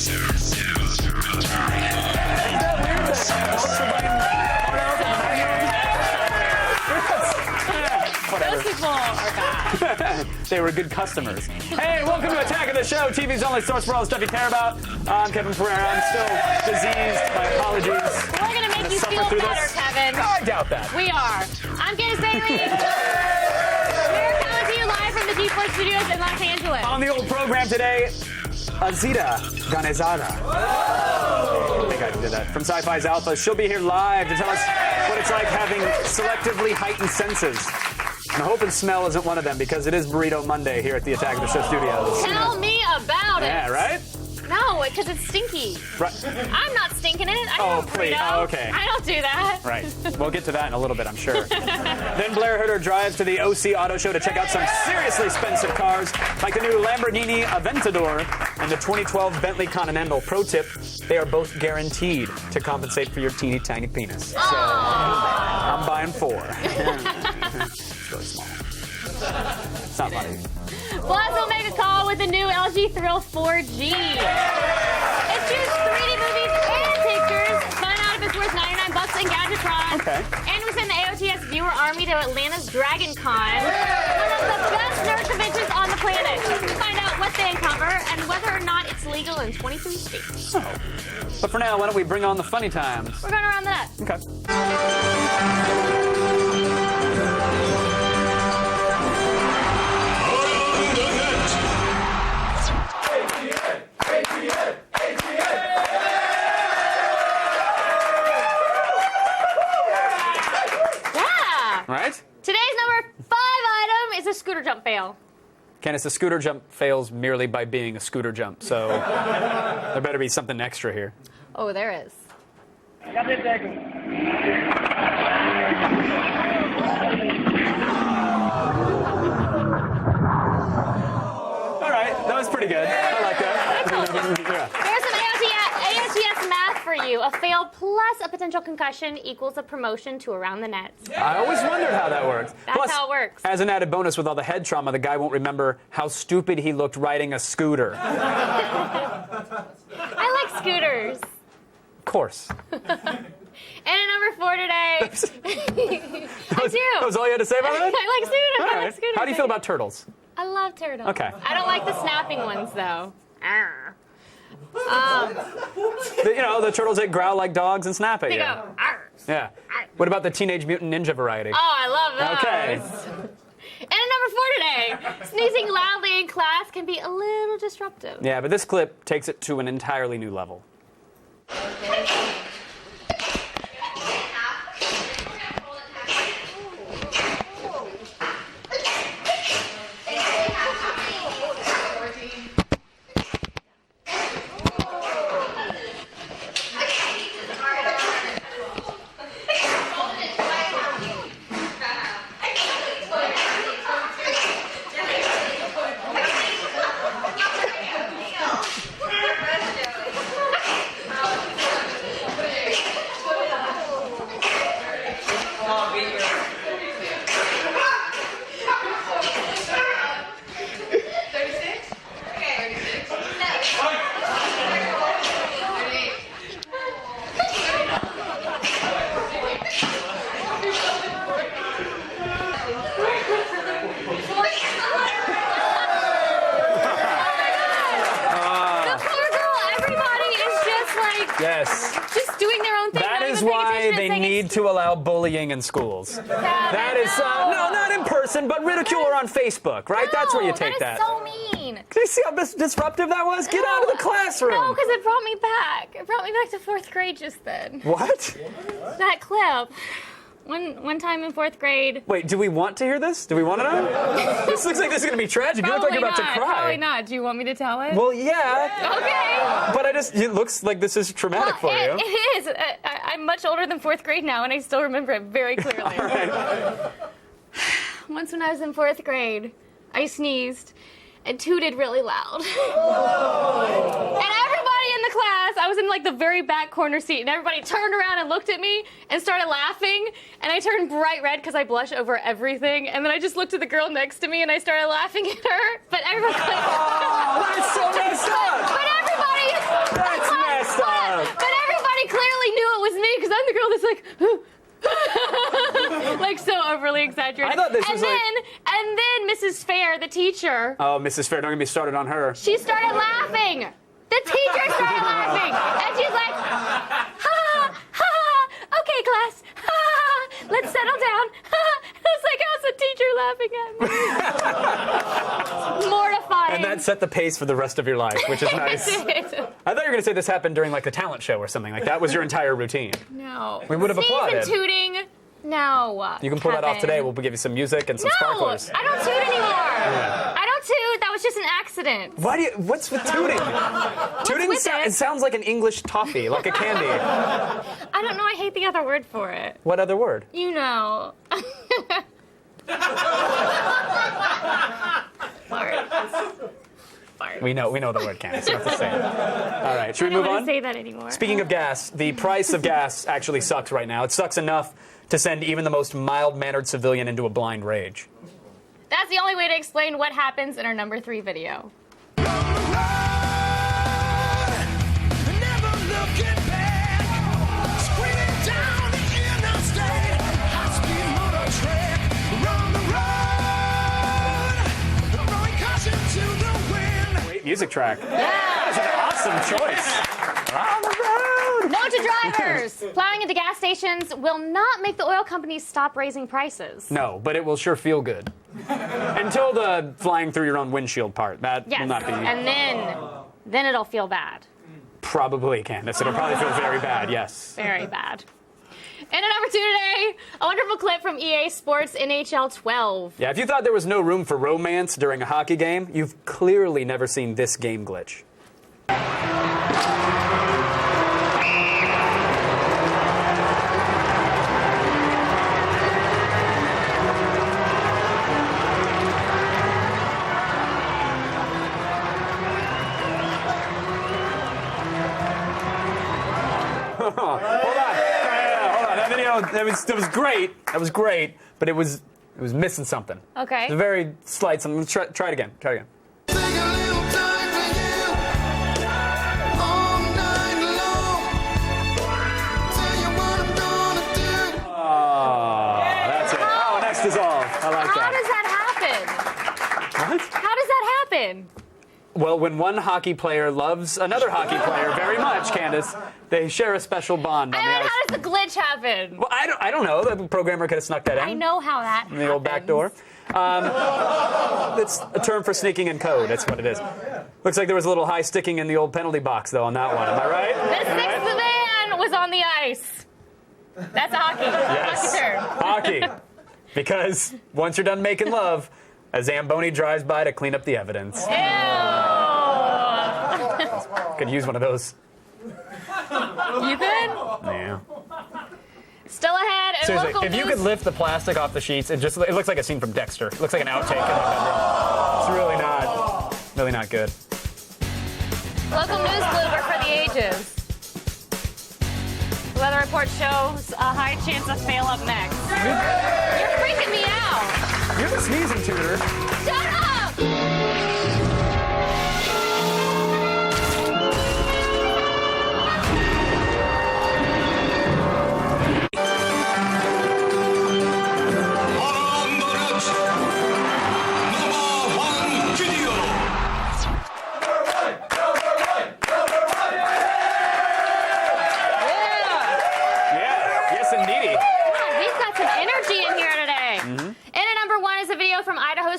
Those people are bad. They were good customers. Hey, welcome to Attack of the Show, TV's only source for all the stuff you care about. I'm Kevin Pereira. I'm still diseased. My apologies. We're going to make you feel better, Kevin. I doubt that. We are. I'm Candace Bailey. We're coming to you live from the G Force Studios in Los Angeles. On the old program today, Azita Ganezada. I think I did that. From Sci-Fi's Alpha. She'll be here live to tell us what it's like having selectively heightened senses. And I hope and smell isn't one of them, because it is Burrito Monday here at the Attack of the Show studios. Tell me about it. Yeah, right? No, because it's stinky. Right. I'm not stinking it. I Oh, don't please. burrito. Oh, okay. I don't do that. Right. We'll get to that in a little bit, I'm sure. Then Blair Herter drives to the OC Auto Show to check out some seriously expensive cars, like the new Lamborghini Aventador and the 2012 Bentley Continental. Pro tip, they are both guaranteed to compensate for your teeny tiny penis. So I'm buying 4. It's really small. It's not funny. Plus, we'll make a call with the new LG Thrill 4G. It shoots 3D movies and pictures. Find out if it's worth $99 in Gadgetron. Okay. And we send the AOTS viewer army to Atlanta's Dragon Con, one of the best nerd conventions on the planet. Find out what they uncover and whether or not it's legal in 23 states. Oh. But for now, why don't we bring on the funny times? We're going around the net. Okay. Yeah. Right? Today's number 5 item is a scooter jump fail. Candace, the scooter jump fails merely by being a scooter jump, so there better be something extra here. Oh, there is. All right, that was pretty good. I like that. Yeah. Here's some AOTS math for you. A fail plus a potential concussion equals a promotion to around the net. I always wondered how that works. That's Plus, how it works. As an added bonus, with all the head trauma, the guy won't remember how stupid he looked riding a scooter. I like scooters. Of course. And at number 4 today, I do. That was all you had to say about that? I like scooters. All I right. like scooters. How do you feel about turtles? I love turtles. Okay. I don't like the snapping ones though. Arr. The turtles that growl like dogs and snap at They you. go. Arr. Yeah. What about the Teenage Mutant Ninja variety? Oh, I love those. Okay. And at number 4 today, sneezing loudly in class can be a little disruptive. Yeah, but this clip takes it to an entirely new level. Yes. Just doing their own thing. That not is even paying why attention, they saying need to allow bullying in schools. That is, no. no, not in person, but ridicule or on Facebook, right? That's where you take that. that. Is so mean. Did you see how disruptive that was? Get out of the classroom. No, because it brought me back. It brought me back to 4th grade just then. What? That clip. One time in 4th grade. Wait, do we want to hear this? Do we want to know? This looks like this is going to be tragic. You look like you're about to cry. Probably not. Do you want me to tell it? Well, yeah. Okay. But it looks like this is traumatic for you. It is. I'm much older than 4th grade now, and I still remember it very clearly. All right. Once when I was in 4th grade, I sneezed and tooted really loud. And everybody in the class, I was in like the very back corner seat, and everybody turned around and looked at me and started laughing, and I turned bright red because I blush over everything, and then I just looked at the girl next to me and I started laughing at her, but everybody... Oh, that's so messed up! But everybody was me because I'm the girl that's like, like so overly exaggerated. I thought this was and then Mrs. Fair, the teacher. Oh, Mrs. Fair, don't get me started on her. She started laughing. The teacher started laughing, and she's like, ha ha ha. Okay, class. Ha ha. Let's settle down. Ha. I was like, how's the teacher laughing at me? Mortifying. And that set the pace for the rest of your life, which is nice. I thought you were going to say this happened during like a talent show or something. Like that was your entire routine. No. We would have applauded. Sneeze and tooting. No. You can pull that off today. We'll give you some music and some sparklers. I don't toot anymore. I don't toot. That was just an accident. Why do you? What's with tooting? Tooting it sounds like an English toffee, like a candy. I don't know. I hate the other word for it. What other word? You know. Fart. We know the word, Candace. You don't have to say it. All right, should we move on? I don't want to say that anymore. Speaking of gas, the price of gas actually sucks right now. It sucks enough to send even the most mild-mannered civilian into a blind rage. That's the only way to explain what happens in our number 3 video. Great music track. Yeah, that's an awesome choice. On the road. Note to drivers: plowing into gas stations will not make the oil companies stop raising prices. No, but it will sure feel good. Until the flying through your own windshield part. That will not be. And then it'll feel bad. Probably, Candace. It'll probably feel very bad, yes. Very bad. And at number 2 today, a wonderful clip from EA Sports NHL 12. Yeah, if you thought there was no room for romance during a hockey game, you've clearly never seen this game glitch. Hold on. That video, that was great. That was great, but it was missing something. Okay. It's a very slight something. Try it again. Try it again. Oh, that's it. Oh, next dissolve. I like that. How does that happen? What? How does that happen? Well, when one hockey player loves another hockey player very much, Candace, they share a special bond on the ice. How does the glitch happen? Well, I don't know. The programmer could have snuck that in. I know how that happens. The old back door. It's a term for sneaking in code. That's what it is. Looks like there was a little high sticking in the old penalty box, though, on that one. Am I right? The sixth man was on the ice. That's hockey. Yes. Hockey term. Hockey. Because once you're done making love, a Zamboni drives by to clean up the evidence. Ew. Could use one of those. You could? Yeah. Still ahead. In Seriously, local if you news. could lift the plastic off the sheets, it looks like a scene from Dexter. It looks like an outtake. It's really not good. Local news blooper for the ages. The weather report shows a high chance of fail up next. You're freaking me out. You're the sneezing tutor. Shut up!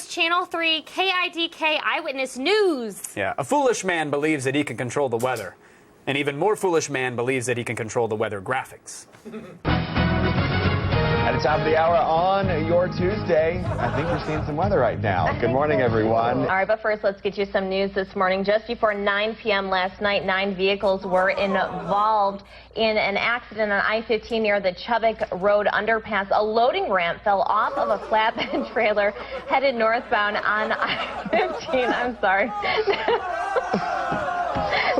Channel 3 KIDK Eyewitness News. Yeah, a foolish man believes that he can control the weather. An even more foolish man believes that he can control the weather graphics. At the top of the hour on your Tuesday, I think we're seeing some weather right now. Good morning, everyone. All right, but first, let's get you some news this morning. Just before 9 p.m. last night, 9 vehicles were involved in an accident on I-15 near the Chubbuck Road underpass. A loading ramp fell off of a flatbed trailer headed northbound on I-15. I'm sorry.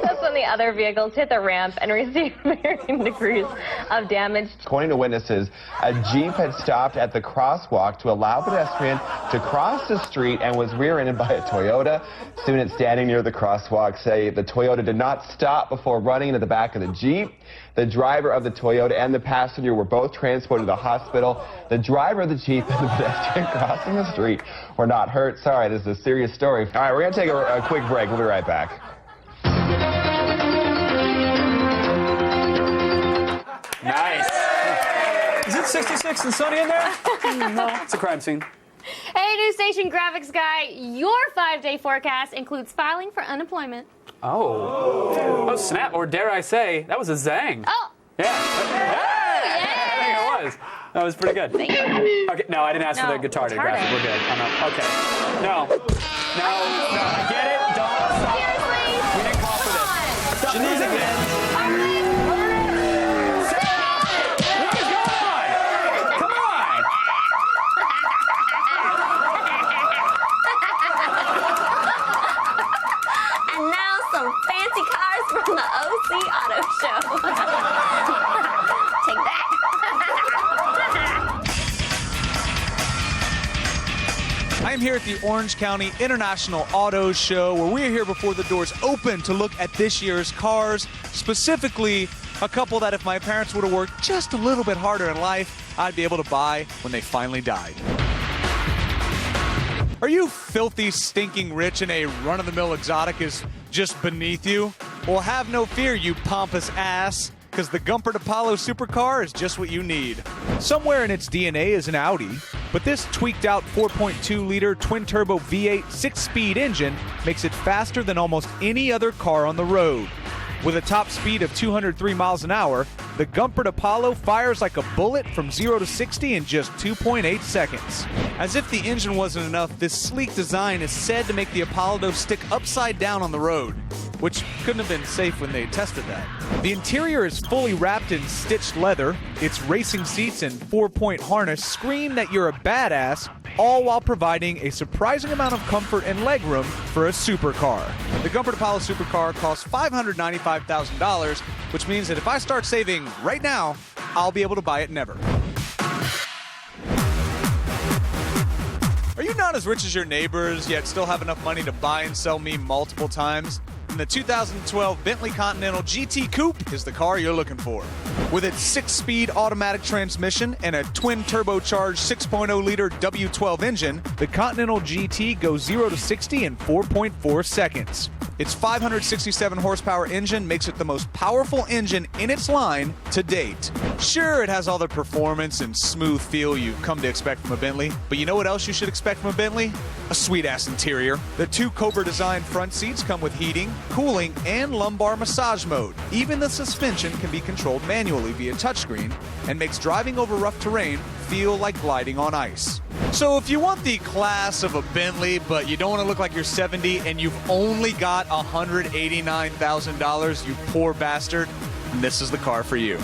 That's when the other vehicles hit the ramp and received varying degrees of damage. According to witnesses, a Jeep had stopped at the crosswalk to allow pedestrians to cross the street and was rear-ended by a Toyota. Students standing near the crosswalk say the Toyota did not stop before running into the back of the Jeep. The driver of the Toyota and the passenger were both transported to the hospital. The driver of the Jeep and the pedestrian crossing the street were not hurt. Sorry, this is a serious story. All right, we're going to take a quick break. We'll be right back. Nice. Is it 66 and sunny in there? No, it's a crime scene. Hey, News Station graphics guy, your 5-day forecast includes filing for unemployment. Oh, snap, or dare I say, that was a zang. Oh. Yeah. I think it was. That was pretty good. Thank you. Okay, no, I didn't ask for the guitar to graphic. We're good. Okay. No, I get it. Don't stop. Seriously? We didn't call for this. Shanice again. What is going on? Come on. And now some fancy cars from the OC Auto Show. Take that. I am here at the Orange County International Auto Show, where we are here before the doors open to look at this year's cars, specifically a couple that if my parents would have worked just a little bit harder in life, I'd be able to buy when they finally died. Are you filthy, stinking rich and a run-of-the-mill exotic is just beneath you? Well, have no fear, you pompous ass, because the Gumpert Apollo supercar is just what you need. Somewhere in its DNA is an Audi, but this tweaked-out 4.2-liter twin-turbo V8 6-speed engine makes it faster than almost any other car on the road. With a top speed of 203 miles an hour, the Gumpert Apollo fires like a bullet from 0 to 60 in just 2.8 seconds. As if the engine wasn't enough, this sleek design is said to make the Apollo stick upside down on the road, which couldn't have been safe when they tested that. The interior is fully wrapped in stitched leather. Its racing seats and 4-point harness scream that you're a badass, all while providing a surprising amount of comfort and legroom for a supercar. The Gumpert Apollo supercar costs $595,000, which means that if I start saving right now, I'll be able to buy it never. Are you not as rich as your neighbors, yet still have enough money to buy and sell me multiple times? Then the 2012 Bentley Continental GT Coupe is the car you're looking for. With its 6-speed automatic transmission and a twin turbocharged 6.0-liter W12 engine, the Continental GT goes 0 to 60 in 4.4 seconds. Its 567 horsepower engine makes it the most powerful engine in its line to date. Sure, it has all the performance and smooth feel you've come to expect from a Bentley, but you know what else you should expect from a Bentley? A sweet-ass interior. The 2 Cobra-designed front seats come with heating, cooling, and lumbar massage mode. Even the suspension can be controlled manually via touchscreen and makes driving over rough terrain feel like gliding on ice. So if you want the class of a Bentley, but you don't want to look like you're 70 and you've only got $189,000, you poor bastard, this is the car for you.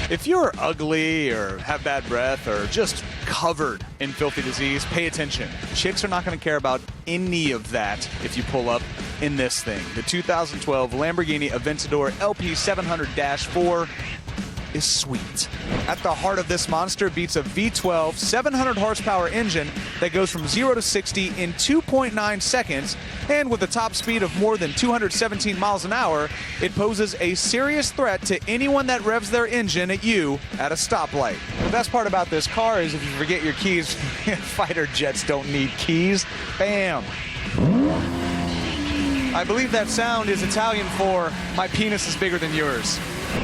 If you're ugly or have bad breath or just covered in filthy disease, pay attention. Chicks are not going to care about any of that if you pull up in this thing. The 2012 Lamborghini Aventador LP700-4 is sweet. At the heart of this monster beats a V12 700 horsepower engine that goes from 0 to 60 in 2.9 seconds, and with a top speed of more than 217 miles an hour, it poses a serious threat to anyone that revs their engine at you at a stoplight. The best part about this car is if you forget your keys, fighter jets don't need keys. Bam. I believe that sound is Italian for my penis is bigger than yours.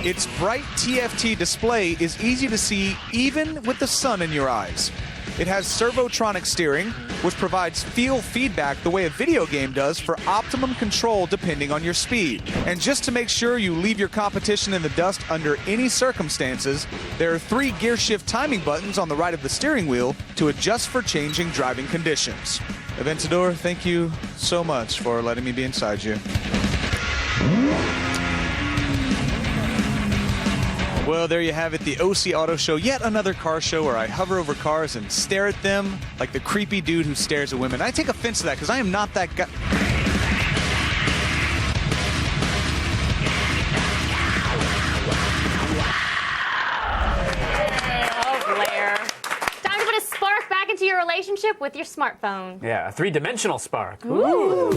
Its bright TFT display is easy to see even with the sun in your eyes. It has servotronic steering, which provides feel feedback the way a video game does for optimum control depending on your speed. And just to make sure you leave your competition in the dust under any circumstances, there are 3 gear shift timing buttons on the right of the steering wheel to adjust for changing driving conditions. Aventador, thank you so much for letting me be inside you. Well, there you have it, the OC Auto Show, yet another car show where I hover over cars and stare at them like the creepy dude who stares at women. I take offense to that because I am not that guy. trip with your smartphone. Yeah, a three-dimensional Spark. Ooh.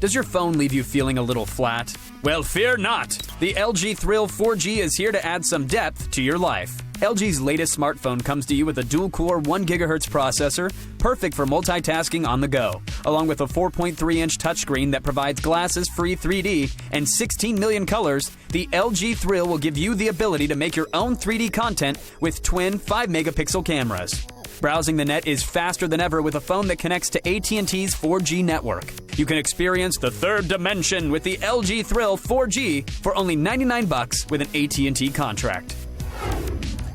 Does your phone leave you feeling a little flat? Well, fear not. The LG Thrill 4G is here to add some depth to your life. LG's latest smartphone comes to you with a dual-core 1 GHz processor, perfect for multitasking on the go, along with a 4.3-inch touchscreen that provides glasses-free 3D and 16 million colors. The LG Thrill will give you the ability to make your own 3D content with twin 5-megapixel cameras. Browsing the net is faster than ever with a phone that connects to AT&T's 4G network. You can experience the third dimension with the LG Thrill 4G for only $99 with an AT&T contract.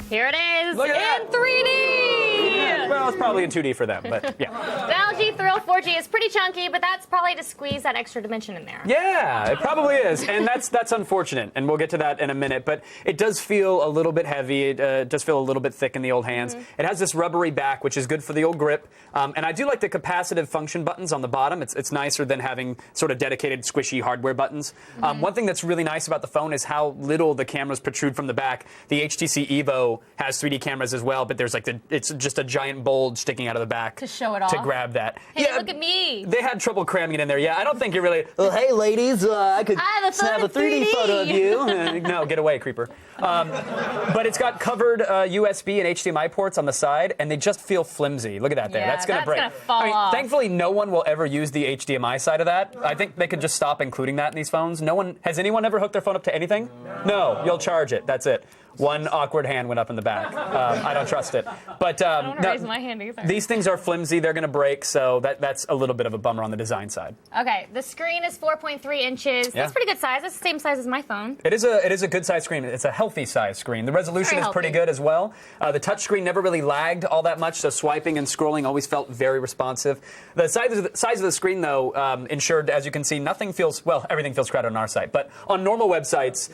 Here it is Look at in 3D! Well, it's probably in 2D for them, but yeah. The LG Thrill 4G is pretty chunky, but that's probably to squeeze that extra dimension in there. Yeah, it probably is, and that's unfortunate, and we'll get to that in a minute, but it does feel a little bit heavy. It does feel a little bit thick in the old hands. It has this rubbery back, which is good for the old grip, and I do like the capacitive function buttons on the bottom. It's nicer than having sort of dedicated squishy hardware buttons. One thing that's really nice about the phone is how little the cameras protrude from the back. The HTC Evo has 3D cameras as well, but there's like it's just a giant bulge sticking out of the back to show it off. To grab that. Hey, look at me. They had trouble cramming it in there. Yeah, I don't think you're really. Oh, hey, ladies, I could snap a 3D photo of you. No, get away, creeper. But it's got covered USB and HDMI ports on the side, and they just feel flimsy. Look at that there. Yeah, that's gonna break. Gonna fall off. Thankfully, no one will ever use the HDMI side of that. I think they could just stop including that in these phones. Has anyone ever hooked their phone up to anything? No, you'll charge it. That's it. One awkward hand went up in the back. I don't trust it. But I don't want to raise my hand either. These things are flimsy. They're going to break, so that's a little bit of a bummer on the design side. Okay, the screen is 4.3 inches. That's pretty good size. That's the same size as my phone. It is a good size screen. It's a healthy size screen. The resolution is pretty good as well. The touch screen never really lagged all that much, so swiping and scrolling always felt very responsive. The size of the screen, though, ensured, as you can see, everything feels crowded on our site. But on normal websites,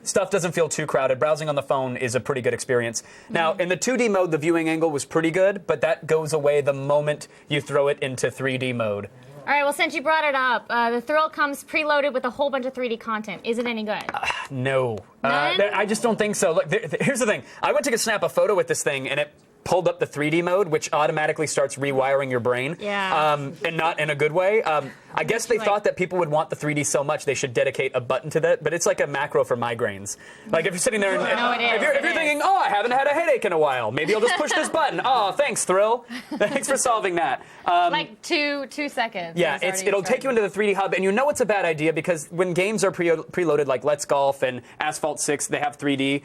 stuff doesn't feel too crowded. Browsing on the phone is a pretty good experience. Now, in the 2D mode, the viewing angle was pretty good, but that goes away the moment you throw it into 3D mode. All right, well, since you brought it up, the Thrill comes preloaded with a whole bunch of 3D content. Is it any good? No. None? I just don't think so. Look, here's the thing. I went to snap a photo with this thing, and it pulled up the 3D mode, which automatically starts rewiring your brain. Yeah. And not in a good way. I guess they thought that people would want the 3D so much they should dedicate a button to that, but it's like a macro for migraines. Like if you're sitting there and if you're thinking, oh, I haven't had a headache in a while, maybe I'll just push this button. Oh, thanks, Thrill. Thanks for solving that. Like two seconds. Yeah, it'll take you into the 3D hub, and you know it's a bad idea because when games are preloaded, like Let's Golf and Asphalt 6, they have 3D.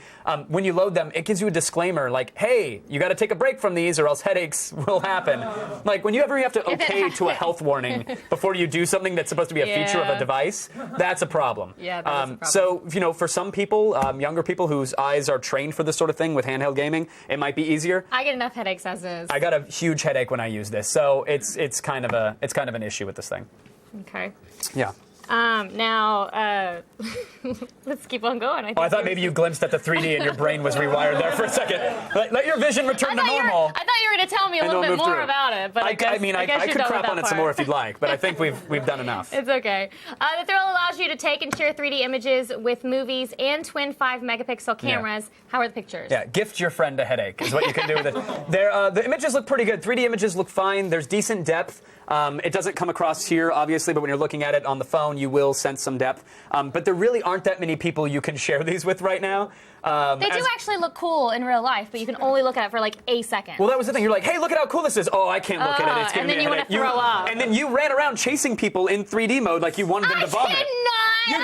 When you load them, it gives you a disclaimer like, hey, you got to take a break from these or else headaches will happen. Like when you have to okay to a health warning before you do something that's supposed to be a feature of a device, that's a problem. Yeah, that is a problem. So, for some people, younger people whose eyes are trained for this sort of thing with handheld gaming, it might be easier. I get enough headaches as is. I got a huge headache when I use this, so it's kind of an issue with this thing. Okay. Yeah. Now, let's keep on going. I thought maybe you glimpsed at the 3D and your brain was rewired there for a second. Let your vision return to normal. I thought you were going to tell me a little bit more about it, but I could crap on it some more if you'd like, but I think we've done enough. It's okay. The Thrill allows you to take and share 3D images with movies and twin 5-megapixel cameras. Yeah. How are the pictures? Yeah, gift your friend a headache is what you can do with it. The images look pretty good. 3D images look fine. There's decent depth. It doesn't come across here, obviously, but when you're looking at it on the phone, you will sense some depth. But there really aren't that many people you can share these with right now. They do actually look cool in real life, but you can only look at it for like a second. Well, that was the thing. You're like, hey, look at how cool this is. Oh, I can't look at it. It's giving me a headache. And then you want to throw up. And then you ran around chasing people in 3D mode like you wanted them to vomit. I did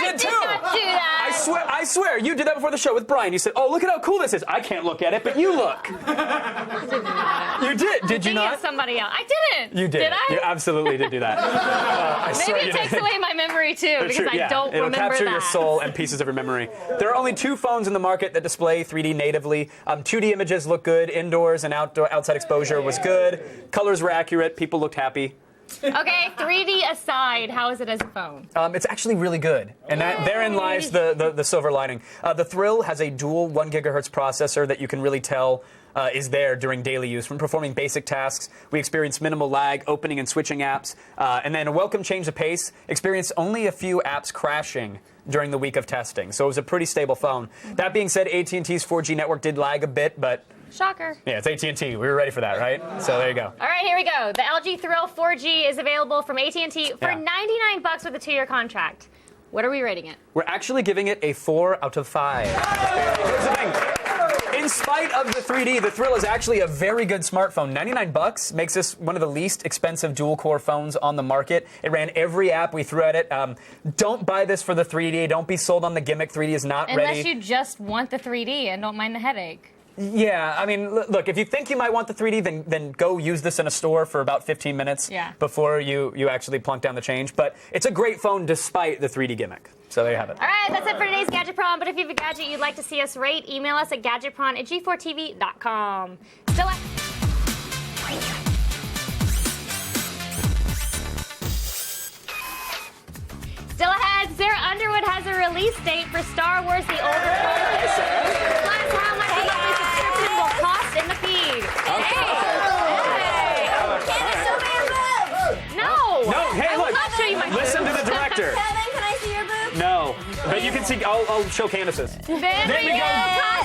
not do that. I swear, you did that before the show with Brian. You said, oh, look at how cool this is. I can't look at it, but you look. You did. Did you not? Somebody else. I didn't. You did. Did I? You absolutely did do that. Maybe it takes away my memory, too, because I don't remember that. It'll capture your soul and pieces of your memory. There are only 2 phones in the market that display 3D natively. 2D images look good. Indoors and outside exposure was good. Colors were accurate. People looked happy. Okay, 3D aside, how is it as a phone? It's actually really good, and therein lies the silver lining. The Thrill has a dual 1 GHz processor that you can really tell is there during daily use. When performing basic tasks, we experience minimal lag, opening and switching apps, and then a welcome change of pace. Experienced only a few apps crashing during the week of testing. So it was a pretty stable phone. That being said, AT&T's 4G network did lag a bit, but Shocker. yeah, it's AT&T. We were ready for that, right? So there you go. All right, here we go. The LG Thrill 4G is available from AT&T for $99 with a 2-year contract. What are we rating it? We're actually giving it a 4 out of 5. Here's the thing. In spite of the 3D, the Thrill is actually a very good smartphone. $99 makes this one of the least expensive dual-core phones on the market. It ran every app we threw at it. Don't buy this for the 3D. Don't be sold on the gimmick. 3D is not ready. Unless you just want the 3D and don't mind the headache. Yeah, I mean, look, if you think you might want the 3D, then go use this in a store for about 15 minutes before you actually plunk down the change. But it's a great phone despite the 3D gimmick. So there you have it. All right, that's it for today's Gadget Prawn. But if you have a gadget you'd like to see us rate, email us at gadgetprawn@g4tv.com. Still ahead, Sarah Underwood has a release date for Star Wars The Old Republic. Plus how much a monthly subscription will cost in the feed. Candace, show me your boobs! No! No, hey, I will look. not show you my Listen to the director. Kevin, can I see your boobs? No, but you can see. I'll show Candace's. Then we go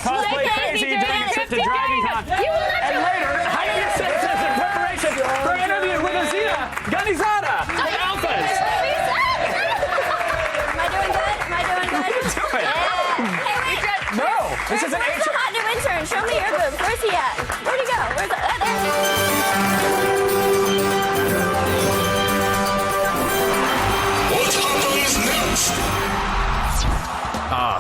Cosplay crazy during a trip to Dragon Con. You will not And later, highly senses in preparation for an interview with Azina Ganizada from Alphas. Am I doing good? Hey, wait. No, this is an Where's the hot new intern? Show me your boobs. Where's he at? Where'd he go? Where's the...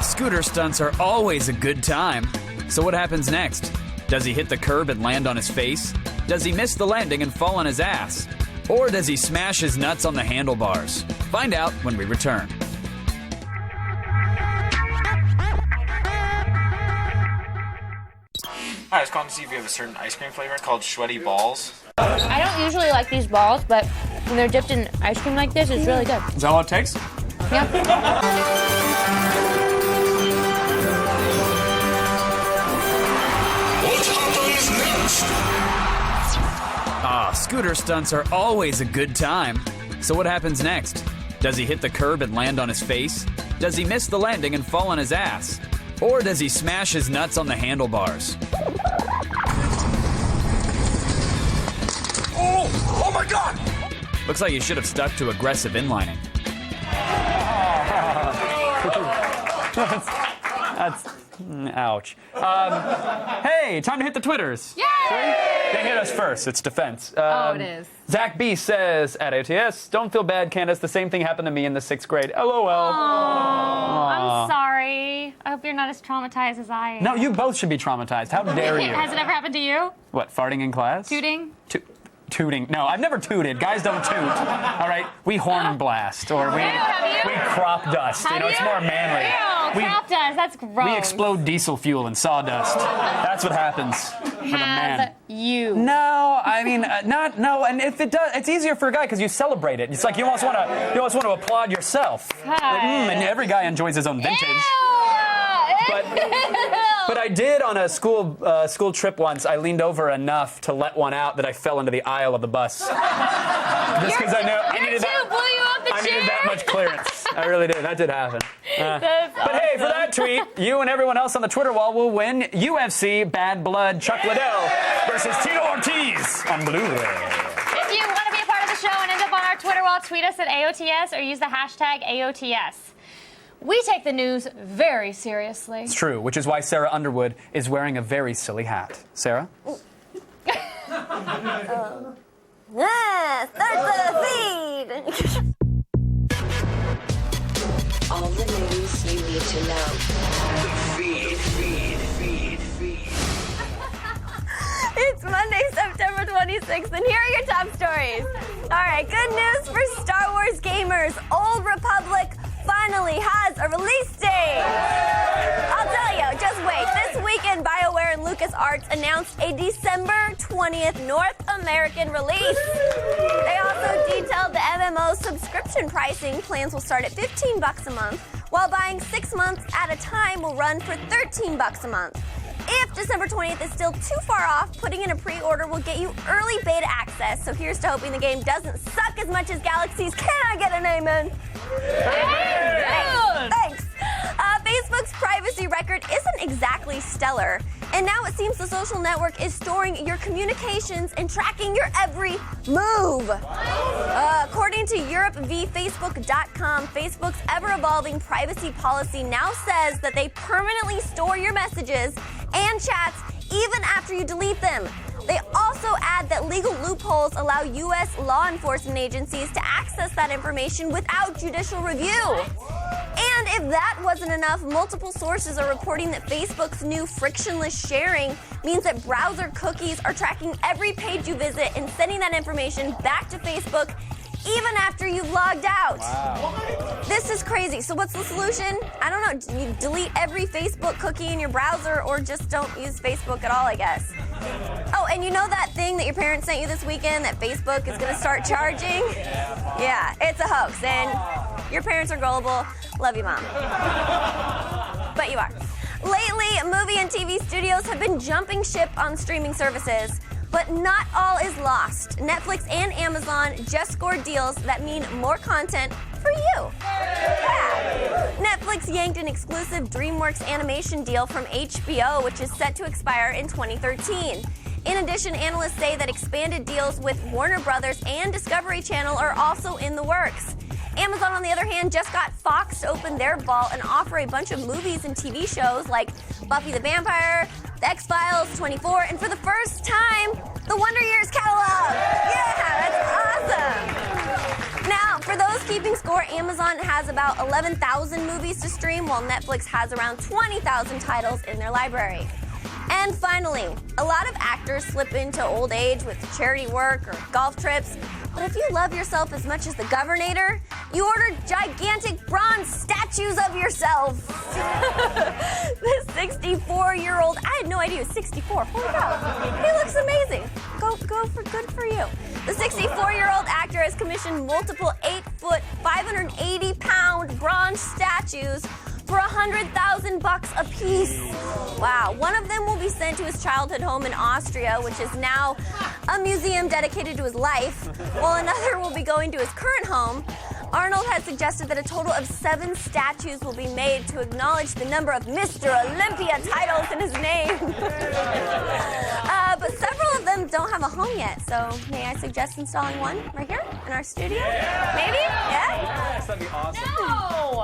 Scooter stunts are always a good time. So what happens next? Does he hit the curb and land on his face? Does he miss the landing and fall on his ass? Or does he smash his nuts on the handlebars? Find out when we return. Hi, I was calling to see if you have a certain ice cream flavor called Sweaty Balls. I don't usually like these balls, but when they're dipped in ice cream like this, it's really good. Is that all it takes? Scooter stunts are always a good time. So what happens next? Does he hit the curb and land on his face? Does he miss the landing and fall on his ass? Or does he smash his nuts on the handlebars? Oh my God! Looks like you should have stuck to aggressive inlining. That's ouch. Hey, time to hit the Twitters. Yay! They hit us first. It's defense. It is. Zach B says at ATS, "Don't feel bad, Candace. The same thing happened to me in the 6th grade. LOL." I'm sorry. I hope you're not as traumatized as I am. No, you both should be traumatized. How dare you? Has it ever happened to you? What, farting in class? Tooting? Tooting. No, I've never tooted. Guys don't toot. All right? We horn blast or we crop dust. Have It's you? more manly. Ew, crop dust. That's gross. We explode diesel fuel and sawdust. That's what happens with a man. Have you? No, I mean, no. And if it does, it's easier for a guy because you celebrate it. It's like you almost want to applaud yourself. Like, and every guy enjoys his own vintage. But I did on a school trip once. I leaned over enough to let one out that I fell into the aisle of the bus. Just because I know I needed that much clearance. I really did. That did happen. But hey, for that tweet, you and everyone else on the Twitter wall will win UFC Bad Blood Chuck Liddell versus Tito Ortiz on Blu-ray. If you want to be a part of the show and end up on our Twitter wall, tweet us at AOTS or use the hashtag AOTS. We take the news very seriously. It's true, which is why Sarah Underwood is wearing a very silly hat. Sarah? Start the feed! All the news you need to know. Feed. It's Monday, September 26th, and here are your top stories. All right, good news for Star Wars gamers. Old Republic finally has a release date. I'll tell you, just wait. This weekend, BioWare and LucasArts announced a December 20th North American release. They also detailed the MMO subscription pricing. Plans will start at $15 a month, while buying 6 months at a time will run for $13 a month. If December 20th is still too far off, putting in a pre-order will get you early beta access. So here's to hoping the game doesn't suck as much as Galaxies. Can I get an amen? Thanks. Facebook's privacy record isn't exactly stellar. And now it seems the social network is storing your communications and tracking your every move. According to EuropeVFacebook.com, Facebook's ever-evolving privacy policy now says that they permanently store your messages and chats even after you delete them. They also add that legal loopholes allow U.S. law enforcement agencies to access that information without judicial review. And if that wasn't enough, multiple sources are reporting that Facebook's new frictionless sharing means that browser cookies are tracking every page you visit and sending that information back to Facebook even after you've logged out. Wow. This is crazy. So what's the solution? I don't know. You delete every Facebook cookie in your browser or just don't use Facebook at all, I guess. Oh, and you know that thing that your parents sent you this weekend that Facebook is going to start charging? Yeah, it's a hoax. And your parents are gullible. Love you, Mom. But you are. Lately, movie and TV studios have been jumping ship on streaming services. But not all is lost. Netflix and Amazon just scored deals that mean more content for you. Yeah. Netflix yanked an exclusive DreamWorks animation deal from HBO, which is set to expire in 2013. In addition, analysts say that expanded deals with Warner Brothers and Discovery Channel are also in the works. Amazon, on the other hand, just got Fox to open their vault and offer a bunch of movies and TV shows like Buffy the Vampire, The X-Files, 24, and for the first time, the Wonder Years catalog. Yeah, that's awesome. Now, for those keeping score, Amazon has about 11,000 movies to stream, while Netflix has around 20,000 titles in their library. And finally, a lot of actors slip into old age with charity work or golf trips. But if you love yourself as much as the Governator, you order gigantic bronze statues of yourself. This 64-year-old, I had no idea he was 64. Holy cow. He looks amazing. Go for good for you. The 64-year-old actor has commissioned multiple 8-foot, 580-pound bronze statues for $100,000 a piece. Wow. One of them will be sent to his childhood home in Austria, which is now a museum dedicated to his life, while another will be going to his current home. Arnold has suggested that a total of 7 statues will be made to acknowledge the number of Mr. Olympia titles in his name. But several of them don't have a home yet, so may I suggest installing one right here in our studio? Yeah. Maybe? Yeah? Yes, that'd be awesome.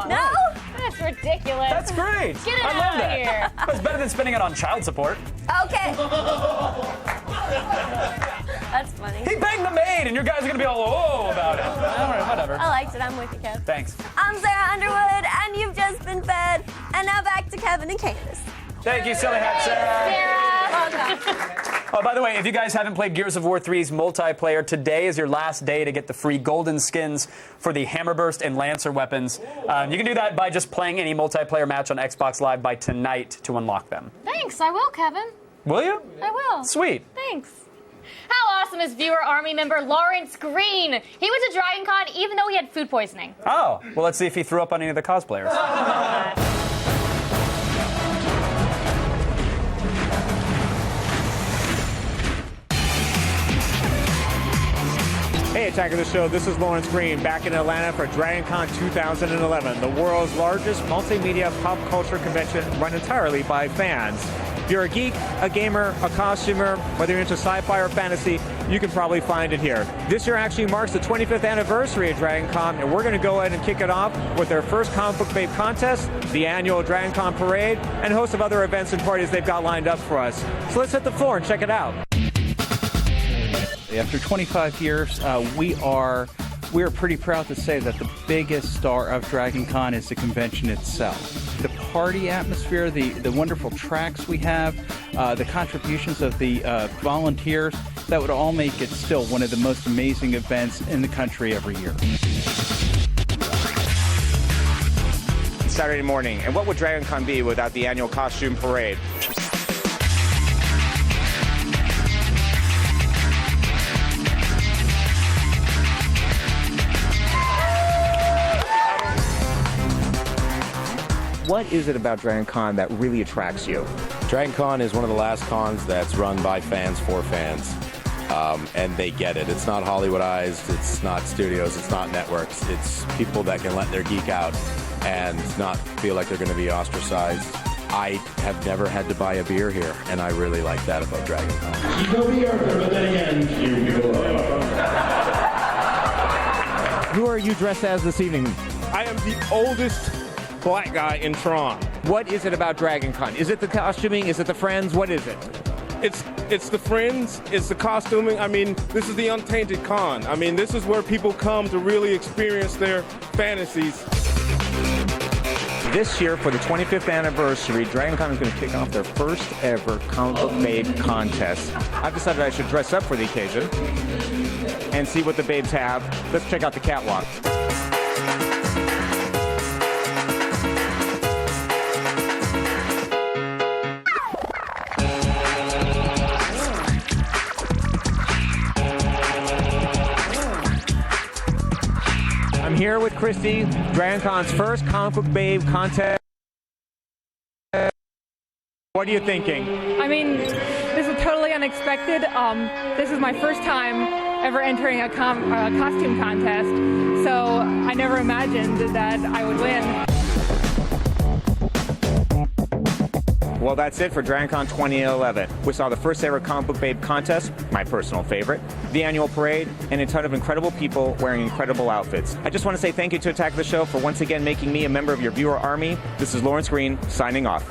No? That's ridiculous. That's great. Get it I love out that. of here. It's better than spending it on child support. Okay. That's funny. He banged the maid, and your guys are going to be all, oh, about it. All right, whatever. I liked it. I'm with you, Kev. Thanks. I'm Sarah Underwood, and you've just been fed. And now back to Kevin and Candace. Thank you, Silly Hat Sarah. Oh, by the way, if you guys haven't played Gears of War 3's multiplayer, today is your last day to get the free golden skins for the Hammerburst and Lancer weapons. You can do that by just playing any multiplayer match on Xbox Live by tonight to unlock them. Thanks, I will, Kevin. Will you? I will. Sweet. Thanks. How awesome is viewer Army member Lawrence Green? He went to Dragon Con even though he had food poisoning. Oh, well, let's see if he threw up on any of the cosplayers. Hey, Attack of the Show, this is Lawrence Green back in Atlanta for Dragon Con 2011, the world's largest multimedia pop culture convention run entirely by fans. If you're a geek, a gamer, a costumer, whether you're into sci-fi or fantasy, you can probably find it here. This year actually marks the 25th anniversary of Dragon Con, and we're going to go ahead and kick it off with their first comic book babe contest, the annual Dragon Con parade, and a host of other events and parties they've got lined up for us. So let's hit the floor and check it out. After 25 years, we are pretty proud to say that the biggest star of Dragon Con is the convention itself. The party atmosphere, the wonderful tracks we have, the contributions of the volunteers, that would all make it still one of the most amazing events in the country every year. Saturday morning, and what would Dragon Con be without the annual costume parade? What is it about Dragon Con that really attracts you? Dragon Con is one of the last cons that's run by fans for fans. And they get it. It's not Hollywoodized, it's not studios, it's not networks. It's people that can let their geek out and not feel like they're going to be ostracized. I have never had to buy a beer here, and I really like that about Dragon Con. You go to Europe, but then again, you go. Who are you dressed as this evening? I am the oldest black guy in Toronto. What is it about Dragon Con? Is it the costuming? Is it the friends? What is it? It's the friends, it's the costuming. I mean, this is the Untainted Con. I mean, this is where people come to really experience their fantasies. This year, for the 25th anniversary, Dragon Con is going to kick off their first ever comic book babe contest. I've decided I should dress up for the occasion and see what the babes have. Let's check out the catwalk. I'm here with Christy, Dragon Con's first comic book babe contest. What are you thinking? I mean, this is totally unexpected. This is my first time ever entering a costume contest, so I never imagined that I would win. Well, that's it for Dragon Con 2011. We saw the first ever comic book babe contest, my personal favorite, the annual parade, and a ton of incredible people wearing incredible outfits. I just want to say thank you to Attack of the Show for once again making me a member of your viewer army. This is Lawrence Green, signing off.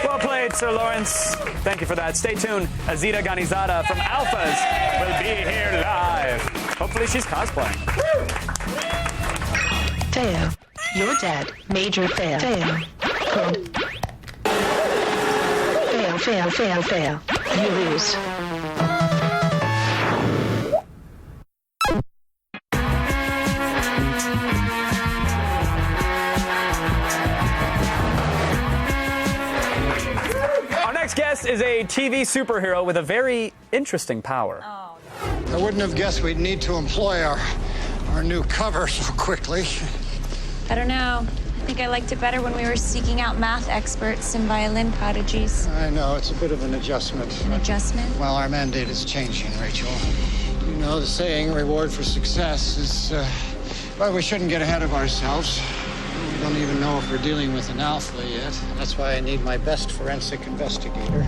Well played, Sir Lawrence. Thank you for that. Stay tuned. Azita Ganizada from Alphas will be here live. Hopefully she's cosplaying. Fail. You're dead. Major fail. Fail. Fail, fail, fail, fail. You lose. Our next guest is a TV superhero with a very interesting power. I wouldn't have guessed we'd need to employ our new cover so quickly. I don't know. I think I liked it better when we were seeking out math experts and violin prodigies. I know, it's a bit of an adjustment. An adjustment? Well, our mandate is changing, Rachel. You know, the saying, reward for success is, well, we shouldn't get ahead of ourselves. We don't even know if we're dealing with an alpha yet. That's why I need my best forensic investigator.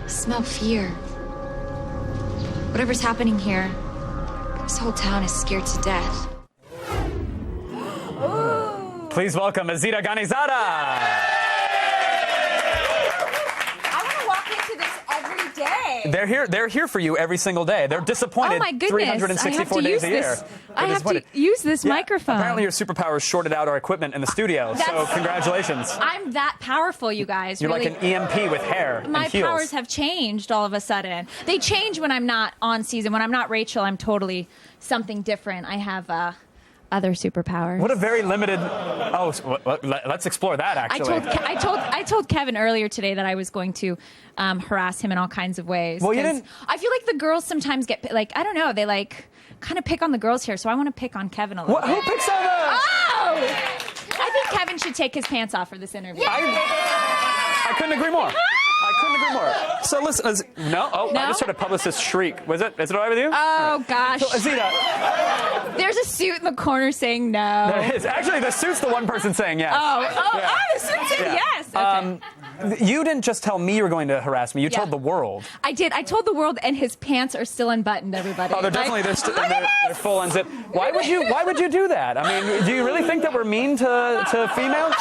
Smell fear. Whatever's happening here, this whole town is scared to death. Please welcome Azita Ganizada. I want to walk into this every day. They're here for you every single day. They're disappointed Oh my goodness. 364 days a year. I have to use this microphone. Apparently your superpowers shorted out our equipment in the studio, so congratulations. I'm that powerful, you guys. You're really. like an EMP with hair My and heels. powers have changed all of a sudden. They change when I'm not on season. When I'm not Rachel, I'm totally something different. I have other superpowers. What a very limited. Oh, let's explore that. Actually, I told Kevin earlier today that I was going to harass him in all kinds of ways. Well, you didn't. I feel like the girls sometimes get like, I don't know, they like kind of pick on the girls here, so I want to pick on Kevin a little bit. Who picks on us? Oh! I think Kevin should take his pants off for this interview. I couldn't agree more. I couldn't agree more. So listen, no? I just heard a publicist shriek. Is it all right with you? Oh, gosh. So, Azita. There's a suit in the corner saying no. There is. Actually, the suit's the one person saying yes. The suit said yes. Okay. You didn't just tell me you were going to harass me. You told the world. I did. I told the world, and his pants are still unbuttoned, everybody. Oh, they're definitely they're full unzipped. Why would you do that? I mean, do you really think that we're mean to females?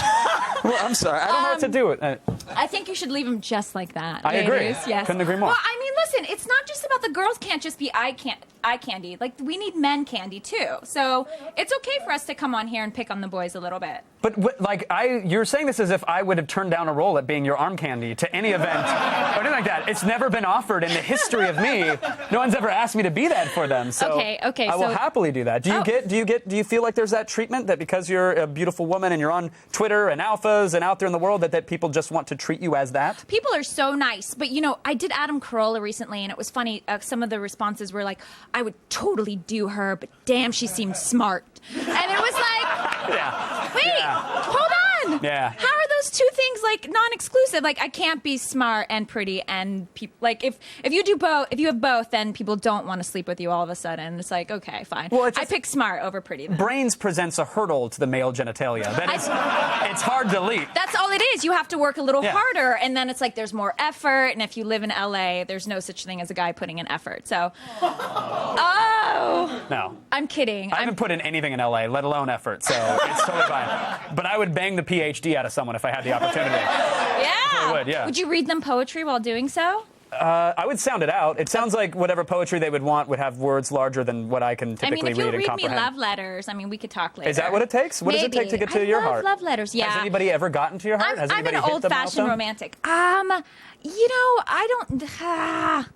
Well, I'm sorry. I don't know what to do with it. I think you should leave them just like that. I agree. Yes. Couldn't agree more. Well, I mean, listen, it's not just about the girls can't just be eye candy. Like, we need men candy too. So it's okay for us to come on here and pick on the boys a little bit. But you're saying this as if I would have turned down a role at being your arm candy to any event or anything like that. It's never been offered in the history of me. No one's ever asked me to be that for them. So okay. I will happily do that. Do you feel like there's that treatment that because you're a beautiful woman and you're on Twitter and alphas and out there in the world that people just want to treat you as that? People are so nice. But, I did Adam Carolla recently, and it was funny. Some of the responses were like, I would totally do her, but damn, she seemed smart. And it was like, wait, hold on. Yeah. How are those two things non-exclusive? Like, I can't be smart and pretty, and people if you do both, if you have both, then people don't want to sleep with you all of a sudden. It's like, okay, fine. Well, I pick smart over pretty. Then. Brains presents a hurdle to the male genitalia. It's hard to leap. That's all it is. You have to work a little harder, and then it's like there's more effort. And if you live in LA, there's no such thing as a guy putting in effort. So, no, I'm kidding. I haven't put in anything in LA, let alone effort. So it's totally fine. But I would bang the PhD out of someone if I had the opportunity. Yeah. I would. Yeah. Would you read them poetry while doing so? I would sound it out. It sounds like whatever poetry they would want would have words larger than what I can typically read and comprehend. I mean, if you read me love letters, we could talk later. Is that what it takes? What does it take to get to your heart? Love letters, yeah. Has anybody ever gotten to your heart? I'm an old-fashioned romantic. I don't...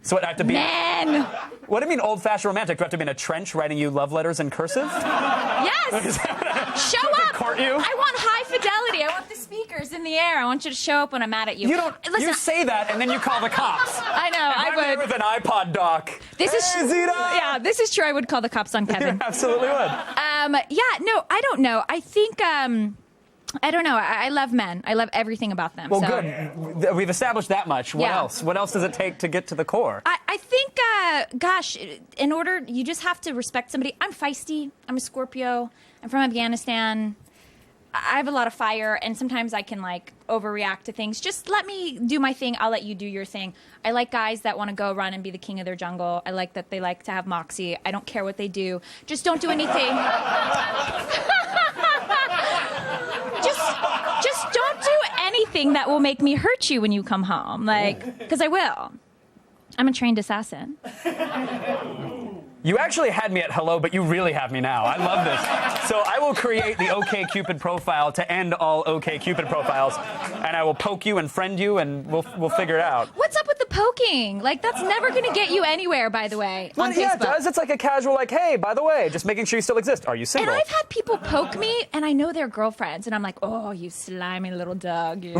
So it have to be... Men! What do you mean old-fashioned romantic? Do I have to be in a trench writing you love letters in cursive? Yes! Show up! Court you? I want high fidelity. I want the speakers in the air. I want you to show up when I'm mad at you. You say that and then you call the cops. I know. I would. With an iPod dock. This is true. I would call the cops on Kevin. You absolutely would. I don't know. I think I don't know. I love men. I love everything about them. Well, good. We've established that much. What else? What else does it take to get to the core? I think, in order, you just have to respect somebody. I'm feisty. I'm a Scorpio. I'm from Afghanistan. I have a lot of fire, and sometimes I can, overreact to things. Just let me do my thing. I'll let you do your thing. I like guys that want to go run and be the king of their jungle. I like that they like to have moxie. I don't care what they do. Just don't do anything. Just don't do anything that will make me hurt you when you come home. Because I will. I'm a trained assassin. You actually had me at hello, but you really have me now. I love this. So I will create the OkCupid profile to end all OkCupid profiles, and I will poke you and friend you, and we'll figure it out. What's up with the poking? That's never going to get you anywhere, by the way, on Facebook. Yeah, it does. It's like a casual, hey, by the way, just making sure you still exist. Are you single? And I've had people poke me, and I know they're girlfriends, and I'm like, oh, you slimy little dog. You.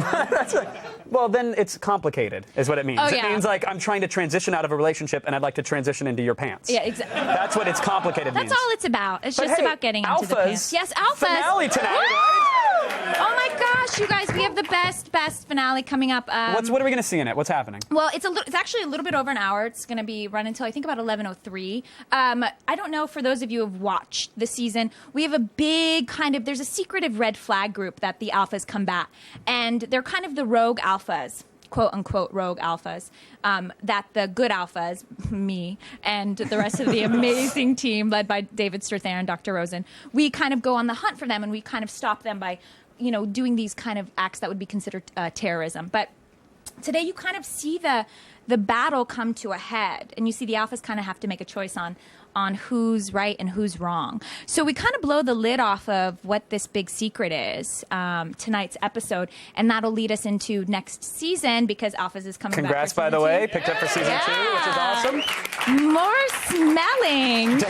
Well, then it's complicated, is what it means. Oh, It means, I'm trying to transition out of a relationship, and I'd like to transition into your pants. Yeah, exactly. That's what it's complicated means. That's all it's about. It's just about getting into the pants. Yes, alphas. Finale tonight, right? Oh my gosh, you guys, we have the best finale coming up. What are we going to see in it? What's happening? Well, it's actually a little bit over an hour. It's going to be run until I think about 11:03. I don't know for those of you who have watched the season. We have a big there's a secretive red flag group that the alphas combat, and they're kind of the rogue alphas. Quote-unquote rogue alphas, that the good alphas, me, and the rest of the amazing team led by David Strathair and Dr. Rosen, we kind of go on the hunt for them, and we kind of stop them by, doing these kind of acts that would be considered terrorism. But today you kind of see the battle come to a head, and you see the alphas kind of have to make a choice on who's right and who's wrong. So we kind of blow the lid off of what this big secret is, tonight's episode, and that'll lead us into next season because Alphas is coming Congrats, back. Congrats, by the way. Picked up for season 2, which is awesome. More smelling.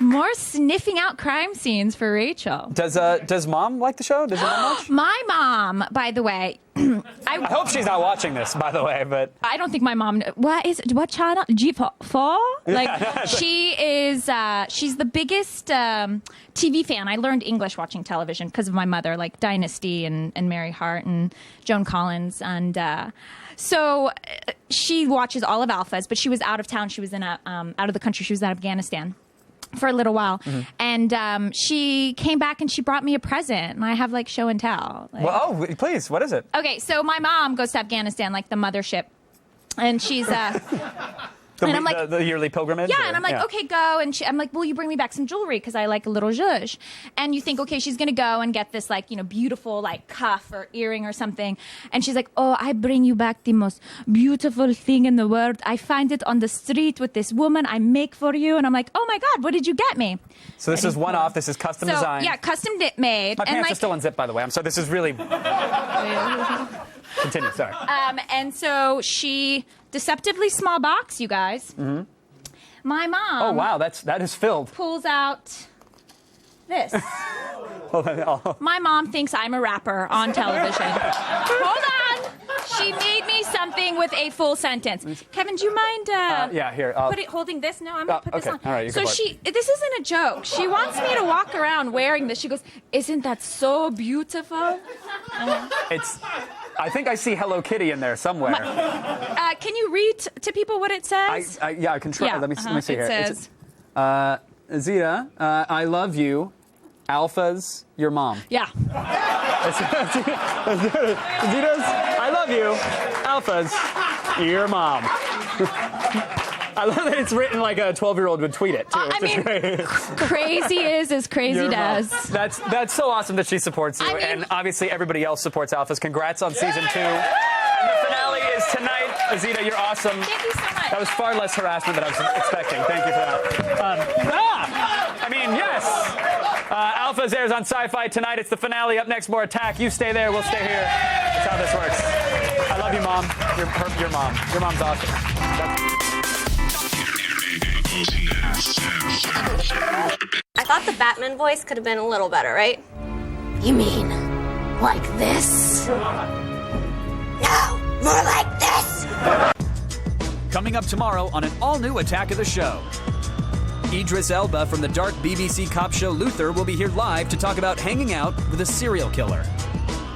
More sniffing out crime scenes for Rachel. Does Mom like the show? Does your mom watch? My mom, by the way. I hope she's not watching this, by the way, but I don't think my mom. What channel? G4? She is. She's the biggest TV fan. I learned English watching television because of my mother, like Dynasty and Mary Hart and Joan Collins, and so she watches all of Alphas. But she was out of town. She was in out of the country. She was out of Afghanistan for a little while, and she came back and she brought me a present, and I have show and tell. Please, what is it? Okay, so my mom goes to Afghanistan, like the mothership, and she's And I'm like, the yearly pilgrimage? yeah, and I'm like, okay, go. And I'm like, will you bring me back some jewelry? Because I like a little zhuzh. And you think, okay, she's going to go and get this, like, beautiful, like, cuff or earring or something. And she's like, oh, I bring you back the most beautiful thing in the world. I find it on the street with this woman I make for you. And I'm like, oh, my God, what did you get me? So this is one-off. This is custom design. Yeah, custom made. My and pants are still unzipped, by the way. I'm sorry. This is really... Continue, sorry. And so she... Deceptively small box, you guys. Mm-hmm. My mom. Oh, wow, that is filled. Pulls out this. Oh. My mom thinks I'm a rapper on television. Hold on. She made me something with a full sentence. Kevin, do you mind yeah, here. holding this? No, I'm going to put this on. All right, you so go for it. this isn't a joke. She wants me to walk around wearing this. She goes, isn't that so beautiful? I think I see Hello Kitty in there somewhere. Can you read to people what it says? Yeah, I can try. Yeah, Let me see here. It says, Zita, I love you. Alpha's your mom. Yeah. Zita's, I love you. Alpha's your mom. I love that it's written like a 12-year-old would tweet it, too. I mean, crazy is as crazy does. That's so awesome that she supports you, and obviously everybody else supports Alphas. Congrats on season 2. And the finale is tonight. Zita, you're awesome. Thank you so much. That was far less harassment than I was expecting. Thank you for that. Yes. Alphas airs on Sci-Fi tonight. It's the finale. Up next, more Attack. You stay there. We'll stay here. That's how this works. I love you, Mom. Your mom. Your mom's awesome. I thought the Batman voice could have been a little better, right? You mean like this? No, more like this. Coming up tomorrow on an all-new Attack of the Show. Idris Elba from the dark BBC cop show Luther will be here live to talk about hanging out with a serial killer.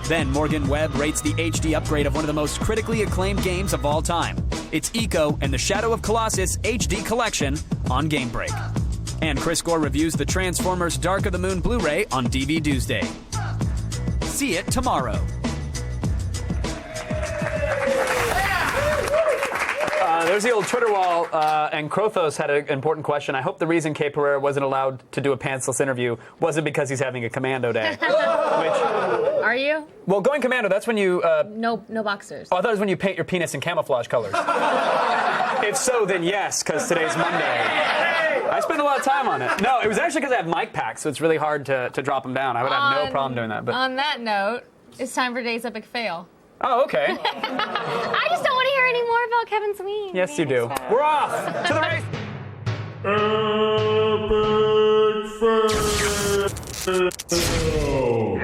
Then Morgan Webb rates the HD upgrade of one of the most critically acclaimed games of all time. It's Eco and the Shadow of Colossus HD Collection on Game Break. And Chris Gore reviews the Transformers Dark of the Moon Blu-ray on DV Tuesday. See it tomorrow. There's the old Twitter wall, and Krothos had an important question. I hope the reason Kay Pereira wasn't allowed to do a pantsless interview wasn't because he's having a commando day. Are you? Well, going commando, that's when you... No boxers. Oh, I thought it was when you paint your penis in camouflage colors. If so, then yes, because today's Monday. I spent a lot of time on it. No, it was actually because I have mic packs, so it's really hard to drop them down. I would have no problem doing that. But on that note, it's time for Day's Epic Fail. Oh, okay. I just don't want to hear any more about Kevin Sween. Yes, you do. We're off to the race. Epic Fail.